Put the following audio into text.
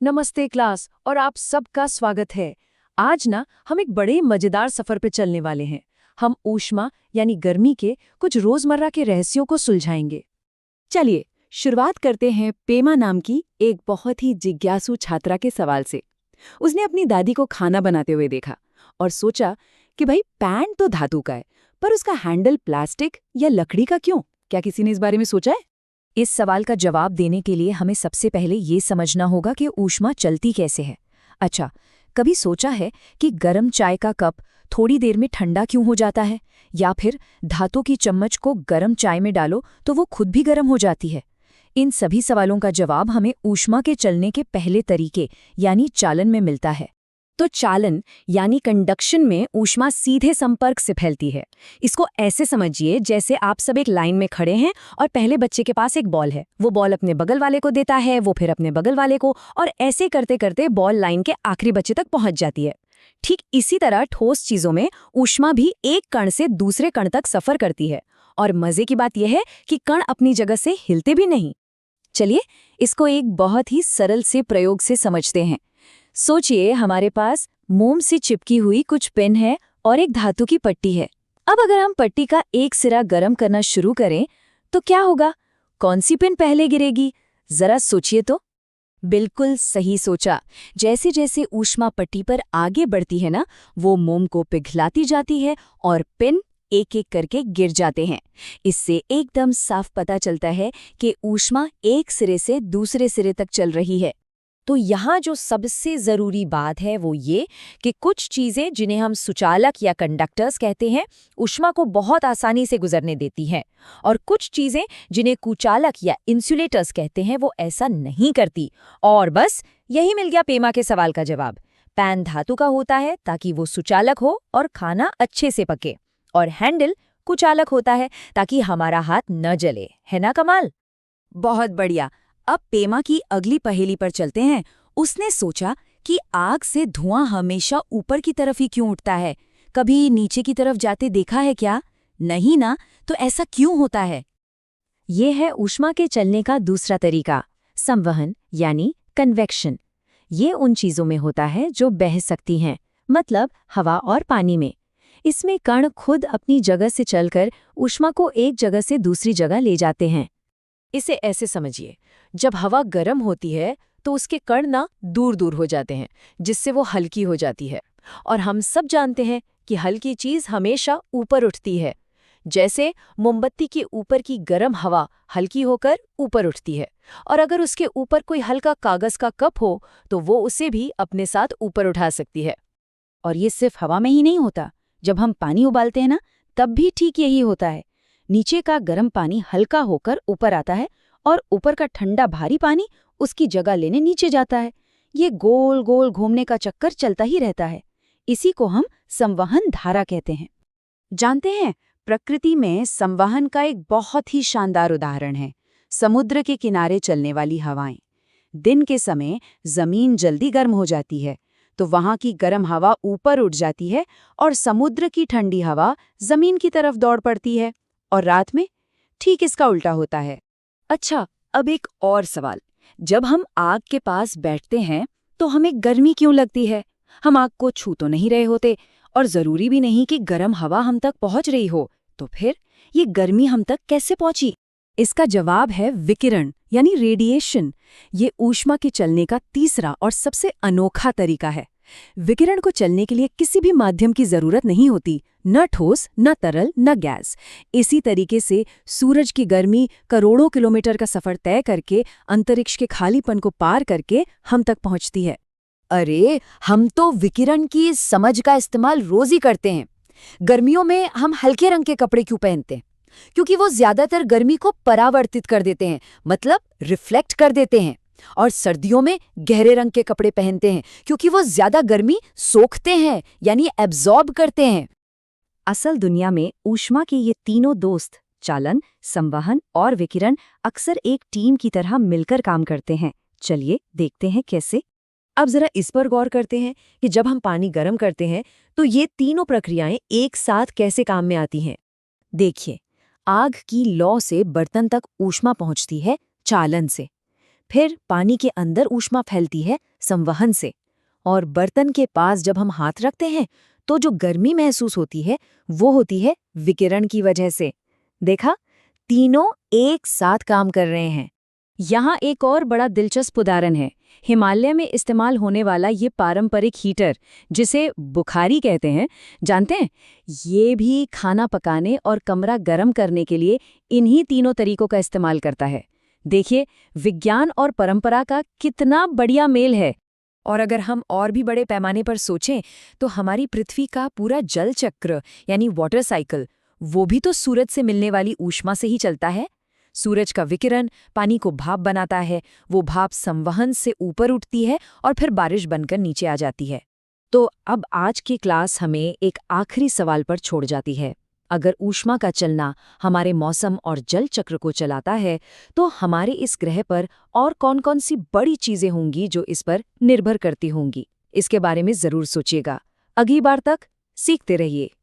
नमस्ते क्लास और आप सबका स्वागत है। आज ना हम एक बड़े मजेदार सफर पे चलने वाले हैं। हम ऊष्मा यानी गर्मी के कुछ रोजमर्रा के रहस्यों को सुलझाएंगे। चलिए शुरुआत करते हैं पेमा नाम की एक बहुत ही जिज्ञासु छात्रा के सवाल से। उसने अपनी दादी को खाना बनाते हुए देखा और सोचा कि भाई पैन तो धातु का है, पर उसका हैंडल प्लास्टिक या लकड़ी का क्यों? क्या किसी ने इस बारे में सोचा है? इस सवाल का जवाब देने के लिए हमें सबसे पहले ये समझना होगा कि ऊष्मा चलती कैसे है। अच्छा, कभी सोचा है कि गर्म चाय का कप थोड़ी देर में ठंडा क्यों हो जाता है? या फिर धातु की चम्मच को गर्म चाय में डालो तो वो खुद भी गर्म हो जाती है? इन सभी सवालों का जवाब हमें ऊष्मा के चलने के पहले तरीके यानी चालन में मिलता है। तो चालन यानी कंडक्शन में ऊष्मा सीधे संपर्क से फैलती है। इसको ऐसे समझिए जैसे आप सब एक लाइन में खड़े हैं और पहले बच्चे के पास एक बॉल है। वो बॉल अपने बगल वाले को देता है, वो फिर अपने बगल वाले को, और ऐसे करते करते बॉल लाइन के आखिरी बच्चे तक पहुंच जाती है। ठीक इसी तरह ठोस चीजों में ऊष्मा भी एक कण से दूसरे कण तक सफर करती है। और मजे की बात यह है कि कण अपनी जगह से हिलते भी नहीं। चलिए इसको एक बहुत ही सरल से प्रयोग से समझते हैं। सोचिए हमारे पास मोम से चिपकी हुई कुछ पेन है और एक धातु की पट्टी है। अब अगर हम पट्टी का एक सिरा गर्म करना शुरू करें तो क्या होगा? कौन सी पेन पहले गिरेगी? जरा सोचिए तो। बिल्कुल सही सोचा। जैसे जैसे ऊष्मा पट्टी पर आगे बढ़ती है ना, वो मोम को पिघलाती जाती है और पेन एक एक करके गिर जाते हैं। इससे एकदम साफ पता चलता है कि ऊष्मा एक सिरे से दूसरे सिरे तक चल रही है। तो यहाँ जो सबसे ज़रूरी बात है वो ये कि कुछ चीज़ें जिन्हें हम सुचालक या कंडक्टर्स कहते हैं, ऊष्मा को बहुत आसानी से गुजरने देती हैं, और कुछ चीज़ें जिन्हें कुचालक या इंसुलेटर्स कहते हैं वो ऐसा नहीं करती। और बस यही मिल गया पेमा के सवाल का जवाब। पैन धातु का होता है ताकि वो सुचालक हो और खाना अच्छे से पके, और हैंडल कुचालक होता है ताकि हमारा हाथ न जले। है ना कमाल? बहुत बढ़िया। अब पेमा की अगली पहेली पर चलते हैं। उसने सोचा कि आग से धुआं हमेशा ऊपर की तरफ ही क्यों उठता है? कभी नीचे की तरफ जाते देखा है क्या? नहीं ना, तो ऐसा क्यों होता है? ये है ऊष्मा के चलने का दूसरा तरीका, संवहन यानी कन्वेक्शन। ये उन चीज़ों में होता है जो बह सकती हैं, मतलब हवा और पानी में। इसमें कण खुद अपनी जगह से चलकर ऊष्मा को एक जगह से दूसरी जगह ले जाते हैं। इसे ऐसे समझिए, जब हवा गर्म होती है तो उसके कण ना दूर दूर हो जाते हैं, जिससे वो हल्की हो जाती है। और हम सब जानते हैं कि हल्की चीज हमेशा ऊपर उठती है। जैसे मोमबत्ती के ऊपर की गर्म हवा हल्की होकर ऊपर उठती है, और अगर उसके ऊपर कोई हल्का कागज का कप हो तो वो उसे भी अपने साथ ऊपर उठा सकती है। और ये सिर्फ हवा में ही नहीं होता। जब हम पानी उबालते हैं ना, तब भी ठीक यही होता है। नीचे का गर्म पानी हल्का होकर ऊपर आता है और ऊपर का ठंडा भारी पानी उसकी जगह लेने नीचे जाता है। ये गोल गोल घूमने का चक्कर चलता ही रहता है। इसी को हम संवहन धारा कहते हैं। जानते हैं, प्रकृति में संवहन का एक बहुत ही शानदार उदाहरण है समुद्र के किनारे चलने वाली हवाएं। दिन के समय जमीन जल्दी गर्म हो जाती है तो वहां की गर्म हवा ऊपर उठ जाती है और समुद्र की ठंडी हवा जमीन की तरफ दौड़ पड़ती है, और रात में ठीक इसका उल्टा होता है। अच्छा, अब एक और सवाल। जब हम आग के पास बैठते हैं तो हमें गर्मी क्यों लगती है? हम आग को छू तो नहीं रहे होते, और जरूरी भी नहीं कि गर्म हवा हम तक पहुंच रही हो। तो फिर ये गर्मी हम तक कैसे पहुंची? इसका जवाब है विकिरण यानी रेडिएशन। ये ऊष्मा के चलने का तीसरा और सबसे अनोखा तरीका है। विकिरण को चलने के लिए किसी भी माध्यम की जरूरत नहीं होती, न ठोस, न तरल, न गैस। इसी तरीके से सूरज की गर्मी करोड़ों किलोमीटर का सफर तय करके अंतरिक्ष के खालीपन को पार करके हम तक पहुंचती है। अरे, हम तो विकिरण की इस समझ का इस्तेमाल रोज ही करते हैं। गर्मियों में हम हल्के रंग के कपड़े क्यों पहनते हैं? क्योंकि वो ज्यादातर गर्मी को परावर्तित कर देते हैं, मतलब रिफ्लेक्ट कर देते हैं। और सर्दियों में गहरे रंग के कपड़े पहनते हैं क्योंकि वो ज्यादा गर्मी सोखते हैं, यानी एब्जॉर्ब करते हैं। असल दुनिया में ऊष्मा के ये तीनों दोस्त, चालन, संवहन और विकिरण, अक्सर एक टीम की तरह मिलकर काम करते हैं। चलिए देखते हैं कैसे। अब जरा इस पर गौर करते हैं कि जब हम पानी गर्म करते हैं तो ये तीनों प्रक्रियाएं एक साथ कैसे काम में आती हैं। देखिए, आग की लौ से बर्तन तक ऊष्मा पहुंचती है चालन से। फिर पानी के अंदर ऊष्मा फैलती है संवहन से। और बर्तन के पास जब हम हाथ रखते हैं तो जो गर्मी महसूस होती है वो होती है विकिरण की वजह से। देखा, तीनों एक साथ काम कर रहे हैं। यहाँ एक और बड़ा दिलचस्प उदाहरण है। हिमालय में इस्तेमाल होने वाला ये पारंपरिक हीटर, जिसे बुखारी कहते हैं, जानते हैं, ये भी खाना पकाने और कमरा गर्म करने के लिए इन्हीं तीनों तरीकों का इस्तेमाल करता है। देखिए, विज्ञान और परंपरा का कितना बढ़िया मेल है। और अगर हम और भी बड़े पैमाने पर सोचें तो हमारी पृथ्वी का पूरा जल चक्र यानी वाटर साइकिल, वो भी तो सूरज से मिलने वाली ऊष्मा से ही चलता है। सूरज का विकिरण पानी को भाप बनाता है, वो भाप संवहन से ऊपर उठती है और फिर बारिश बनकर नीचे आ जाती है। तो अब आज की क्लास हमें एक आखिरी सवाल पर छोड़ जाती है। अगर ऊष्मा का चलना हमारे मौसम और जल चक्र को चलाता है, तो हमारे इस ग्रह पर और कौन-कौन सी बड़ी चीजें होंगी जो इस पर निर्भर करती होंगी? इसके बारे में जरूर सोचिएगा। अगली बार तक सीखते रहिए।